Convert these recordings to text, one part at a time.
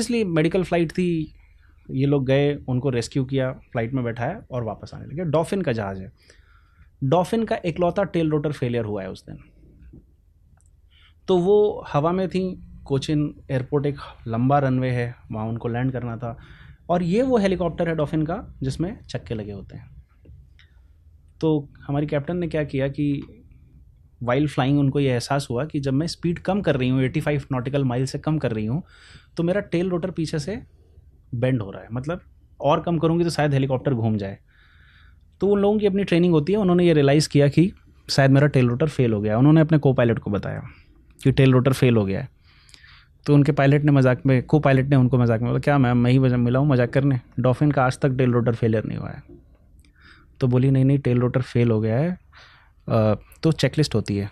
इसलिए medical flight थी, ये लोग गए, उनको रेस्क्यू किया, फ्लाइट में बैठाया और वापस आने लगे। डॉल्फिन का जहाज़ है, डॉल्फिन का इकलौता टेल रोटर फेलियर हुआ है उस दिन। तो वो हवा में थी, कोचिन एयरपोर्ट एक लंबा रनवे है, वहाँ उनको लैंड करना था, और ये वो हेलीकॉप्टर है डॉल्फिन का जिसमें चक्के लगे होते हैं। तो हमारी कैप्टन ने क्या किया कि वाइल फ्लाइंग उनको ये एहसास हुआ कि जब मैं स्पीड कम कर रही हूँ, 85 नॉटिकल माइल से कम कर रही हूँ, तो मेरा टेल रोटर पीछे से बेंड हो रहा है, मतलब और कम करूँगी तो शायद हेलीकॉप्टर घूम जाए। तो उन लोगों की अपनी ट्रेनिंग होती है, उन्होंने ये रियलाइज़ किया कि शायद मेरा टेल रोटर फेल हो गया। उन्होंने अपने को पायलट को बताया कि टेल रोटर फेल हो गया है। तो उनके पायलट ने मजाक में, को पायलट ने उनको मजाक में बोला, क्या मैम मैं ही मिला हूँ मजाक करने, डॉल्फिन का आज तक टेल रोटर फेलियर नहीं हुआ है। तो बोली नहीं टेल रोटर फेल हो गया है। तो चेकलिस्ट होती है,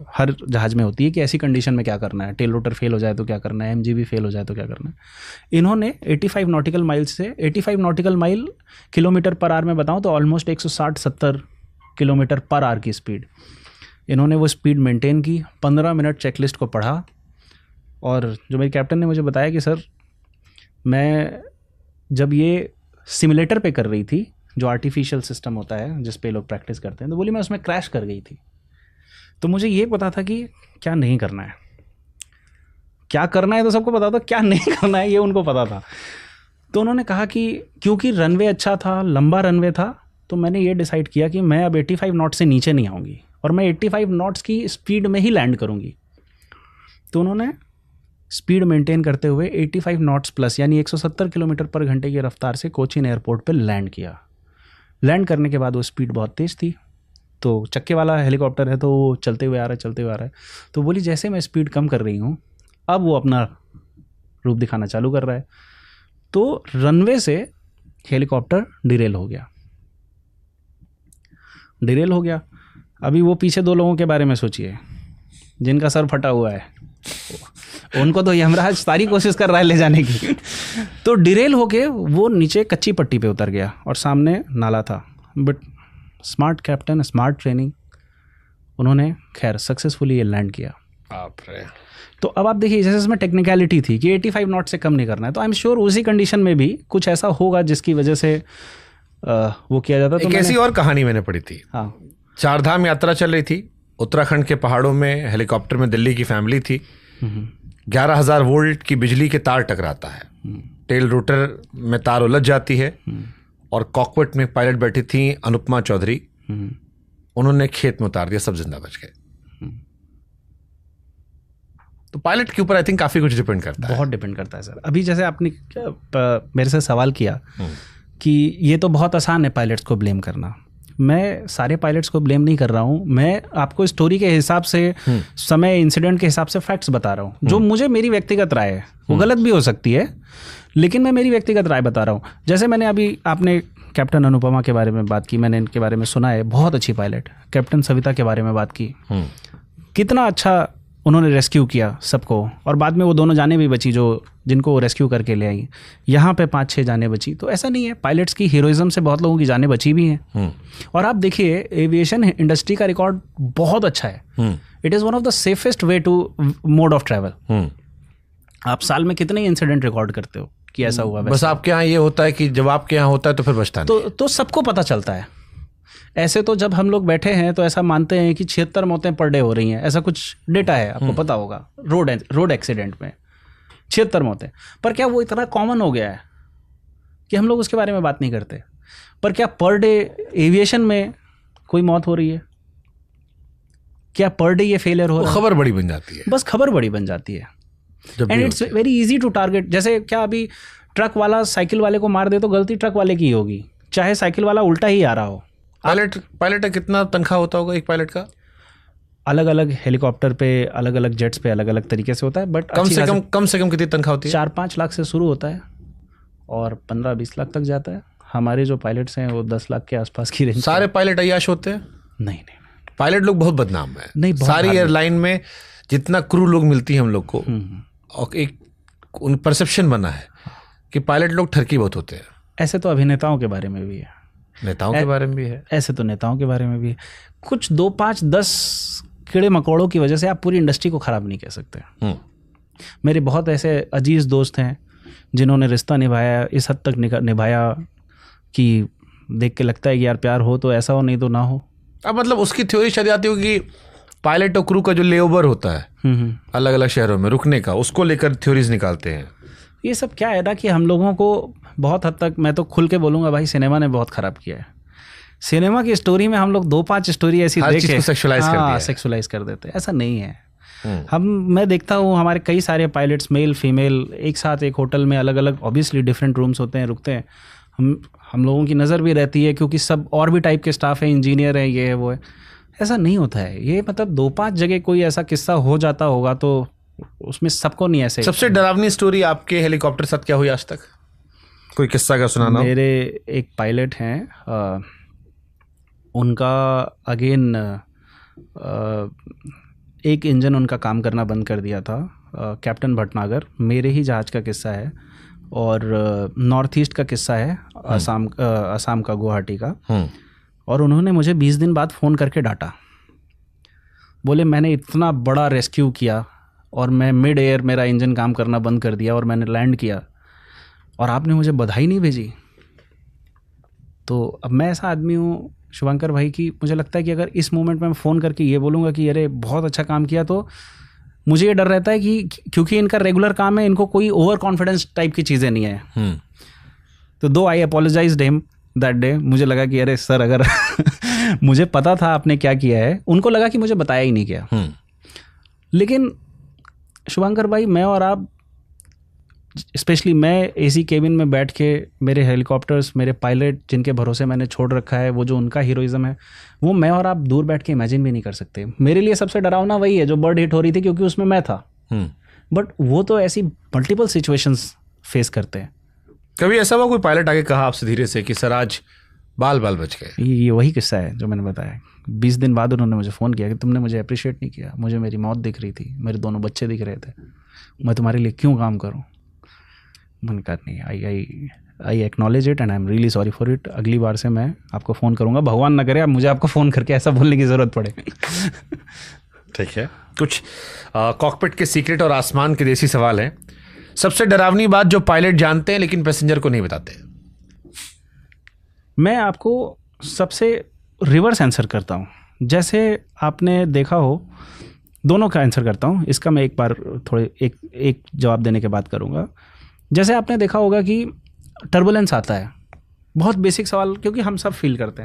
हर जहाज़ में होती है कि ऐसी कंडीशन में क्या करना है, टेल रोटर फेल हो जाए तो क्या करना है, MGB फेल हो जाए तो क्या करना है। इन्होंने 85 नॉटिकल माइल से 85 nautical mile kilometre per hour में बताऊं तो ऑलमोस्ट 160-70 किलोमीटर पर आवर की स्पीड, इन्होंने वो स्पीड मेंटेन की। 15 मिनट चेकलिस्ट को पढ़ा, और जो मेरी कैप्टन ने मुझे बताया कि सर मैं जब ये सिमुलेटर पे कर रही थी, जो आर्टिफिशियल सिस्टम होता है जिस पे लोग प्रैक्टिस करते हैं, तो बोली मैं उसमें क्रैश कर गई थी। तो मुझे ये पता था कि क्या नहीं करना है, क्या करना है तो सबको पता था, क्या नहीं करना है ये उनको पता था। तो उन्होंने कहा कि क्योंकि रनवे अच्छा था, लंबा रनवे था, तो मैंने ये डिसाइड किया कि मैं अब 85 नॉट से नीचे नहीं आऊँगी और मैं 85 नॉट्स की स्पीड में ही लैंड करूँगी। तो उन्होंने स्पीड मेंटेन करते हुए 85 नॉट्स प्लस यानी 170 किलोमीटर पर घंटे की रफ्तार से कोचीन एयरपोर्ट पर लैंड किया। लैंड करने के बाद वो स्पीड बहुत तेज़ थी, तो चक्के वाला हेलीकॉप्टर है तो वो चलते हुए आ रहा है। तो बोली जैसे मैं स्पीड कम कर रही हूँ, अब वो अपना रूप दिखाना चालू कर रहा है। तो रनवे से हेलीकॉप्टर डिरेल हो गया। अभी वो पीछे 2 लोगों के बारे में सोचिए जिनका सर फटा हुआ है, उनको तो यमराज सारी कोशिश कर रहा है ले जाने की। तो डिरेल होके वो नीचे कच्ची पट्टी पे उतर गया और सामने नाला था। But smart captain, smart training, उन्होंने खैर सक्सेसफुली ये लैंड किया। तो अब आप देखिए, जैसे इसमें टेक्निकलिटी थी कि 85 नॉट से कम नहीं करना है, तो आई एम श्योर उसी कंडीशन में भी कुछ ऐसा होगा जिसकी वजह से वो किया जाता। एक ऐसी और कहानी मैंने पढ़ी थी, हाँ, 4 धाम यात्रा चल रही थी उत्तराखंड के पहाड़ों में, हेलीकॉप्टर में दिल्ली की फैमिली थी, 11,000 वोल्ट की बिजली के तार टकराता है, टेल रोटर में तार उलझ जाती है और कॉकपिट में पायलट बैठी थी अनुपमा चौधरी, उन्होंने खेत में उतार दिया, सब जिंदा बच गए। तो पायलट के ऊपर आई थिंक काफी कुछ डिपेंड करता है, बहुत डिपेंड करता है सर। अभी जैसे आपने मेरे से सवाल किया कि ये तो बहुत आसान है पायलट्स को ब्लेम करना, मैं सारे पायलट्स को ब्लेम नहीं कर रहा हूँ, मैं आपको स्टोरी के हिसाब से, समय, इंसिडेंट के हिसाब से फैक्ट्स बता रहा हूँ, जो मुझे मेरी व्यक्तिगत राय है, वो गलत भी हो सकती है लेकिन मैं मेरी व्यक्तिगत राय बता रहा हूँ। जैसे मैंने अभी, आपने कैप्टन अनुपमा के बारे में बात की, मैंने इनके बारे में सुना है, बहुत अच्छी पायलट। कैप्टन सविता के बारे में बात की, कितना अच्छा उन्होंने रेस्क्यू किया सबको, और बाद में वो दोनों जानें भी बची जो जिनको रेस्क्यू करके ले आई। यहाँ पे 5-6 जानें बची। तो ऐसा नहीं है, पायलट्स की हीरोइज्म से बहुत लोगों की जानें बची भी हैं। और आप देखिए एविएशन इंडस्ट्री का रिकॉर्ड बहुत अच्छा है। It is one of the safest way to mode of travel. आप साल में कितने इंसिडेंट रिकॉर्ड करते हो कि ऐसा हुआ? बस आपके यहाँ ये होता है कि जब आपके यहाँ होता है तो फिर बचता नहीं, तो सबको पता चलता है। ऐसे तो जब हम लोग बैठे हैं तो ऐसा मानते हैं कि 76 मौतें पर डे हो रही हैं, ऐसा कुछ डेटा है, आपको पता होगा, रोड एक्सीडेंट में 76 मौतें। पर क्या वो इतना कॉमन हो गया है कि हम लोग उसके बारे में बात नहीं करते? पर क्या पर डे एविएशन में कोई मौत हो रही है? क्या पर डे ये फेलियर हो रहा है? खबर बड़ी बन जाती है, बस खबर बड़ी बन जाती है। And it's very easy to target. जैसे क्या अभी ट्रक वाला साइकिल वाले को मार दे तो गलती ट्रक वाले की होगी, चाहे साइकिल वाला उल्टा ही आ रहा हो। पायलट का कितना तनख्वाह होता होगा एक पायलट का? अलग अलग हेलीकॉप्टर पे, अलग अलग जेट्स पे अलग अलग तरीके से होता है, बट कम से कम कितनी तनख्वाह होती है? 4-5 लाख से शुरू होता है और 15-20 लाख तक जाता है। हमारे जो पायलट्स हैं वो 10 लाख के आसपास की रेंज। सारे पायलट अय्याश होते हैं? नहीं, पायलट लोग बहुत बदनाम है। नहीं, सारी एयरलाइन में जितना क्रू लोग मिलती है हम लोग को, और एक उन परसेप्शन बना है कि पायलट लोग ठरकी बहुत होते हैं। ऐसे तो अभिनेताओं के बारे में भी है, नेताओं के बारे में भी है, ऐसे तो नेताओं के बारे में भी है। कुछ 2, 5, 10 कीड़े मकोड़ों की वजह से आप पूरी इंडस्ट्री को ख़राब नहीं कह सकते। मेरे बहुत ऐसे अजीज दोस्त हैं जिन्होंने रिश्ता निभाया, इस हद तक निभाया कि देख के लगता है कि यार प्यार हो तो ऐसा हो, नहीं तो ना हो। अब मतलब उसकी थ्योरी शायद आती होगी कि पायलट और क्रू का जो लेओवर होता है अलग अलग शहरों में रुकने का, उसको लेकर थ्योरीज निकालते हैं। ये सब क्या है ना कि हम लोगों को बहुत हद तक, मैं तो खुल के बोलूँगा भाई, सिनेमा ने बहुत ख़राब किया है। सिनेमा की स्टोरी में हम लोग 2-5 स्टोरी ऐसी देख के सेक्सुअलाइज कर देते हैं। ऐसा नहीं है। मैं देखता हूँ हमारे कई सारे पायलट्स, मेल फीमेल, एक साथ एक होटल में अलग अलग ऑब्वियसली डिफरेंट रूम्स होते हैं, रुकते हैं। हम लोगों की नज़र भी रहती है क्योंकि सब और भी टाइप के स्टाफ हैं, इंजीनियर हैं, ये है वो है। ऐसा नहीं होता है। ये मतलब 2-5 जगह कोई ऐसा किस्सा हो जाता होगा तो उसमें सबको नहीं ऐसे। सबसे डरावनी स्टोरी आपके हेलीकॉप्टर साथ क्या हुई आज तक? कोई किस्सा का सुनाना? मेरे एक पायलट हैं, उनका अगेन एक इंजन उनका काम करना बंद कर दिया था। कैप्टन भटनागर, मेरे ही जहाज का किस्सा है और नॉर्थ ईस्ट का किस्सा है, असम का, गुवाहाटी का। और उन्होंने मुझे 20 दिन बाद फ़ोन करके डांटा, बोले मैंने इतना बड़ा रेस्क्यू किया और मैं मिड एयर मेरा इंजन काम करना बंद कर दिया और मैंने लैंड किया और आपने मुझे बधाई नहीं भेजी। तो अब मैं ऐसा आदमी हूँ शुभंकर भाई कि मुझे लगता है कि अगर इस मोमेंट में मैं फ़ोन करके ये बोलूँगा कि अरे बहुत अच्छा काम किया, तो मुझे ये डर रहता है कि क्योंकि इनका रेगुलर काम है, इनको कोई ओवर कॉन्फिडेंस टाइप की चीज़ें नहीं है। तो दो आई अपोलोजाइज्ड हिम दैट डे। मुझे लगा कि अरे सर, अगर मुझे पता था आपने क्या किया है, उनको लगा कि मुझे बताया ही नहीं क्या। लेकिन शुभंकर भाई, मैं और आप, स्पेशली मैं एसी केबिन में बैठ के, मेरे हेलीकॉप्टर्स, मेरे पायलट जिनके भरोसे मैंने छोड़ रखा है, वो जो उनका हीरोइज्म है, वो मैं और आप दूर बैठ के इमेजिन भी नहीं कर सकते। मेरे लिए सबसे डरावना वही है जो बर्ड हिट हो रही थी, क्योंकि उसमें मैं था। बट वो तो ऐसी मल्टीपल सिचुएशंस फेस करते हैं। कभी ऐसा हुआ कोई पायलट आके कहा आपसे धीरे से कि सर आज बाल बच गए? ये वही किस्सा है जो मैंने बताया। 20 दिन बाद उन्होंने मुझे फ़ोन किया कि तुमने मुझे अप्रिशिएट नहीं किया, मुझे मेरी मौत दिख रही थी, मेरे दोनों बच्चे दिख रहे थे, मैं तुम्हारे लिए क्यों काम करूं? मैंने कहा नहीं, I acknowledge it and I am really sorry for it. अगली बार से मैं आपको फ़ोन करूंगा, भगवान ना करे अब मुझे आपको फ़ोन करके ऐसा बोलने की ज़रूरत पड़े। ठीक है, कुछ कॉकपिट के सीक्रेट और आसमान के देसी सवाल हैं। सबसे डरावनी बात जो पायलट जानते हैं लेकिन पैसेंजर को नहीं बताते? मैं आपको सबसे रिवर्स आंसर करता हूँ। जैसे आपने देखा हो, दोनों का आंसर करता हूँ, इसका मैं एक बार थोड़े एक जवाब देने के बाद करूँगा। जैसे आपने देखा होगा कि टर्बुलेंस आता है, बहुत बेसिक सवाल, क्योंकि हम सब फील करते हैं।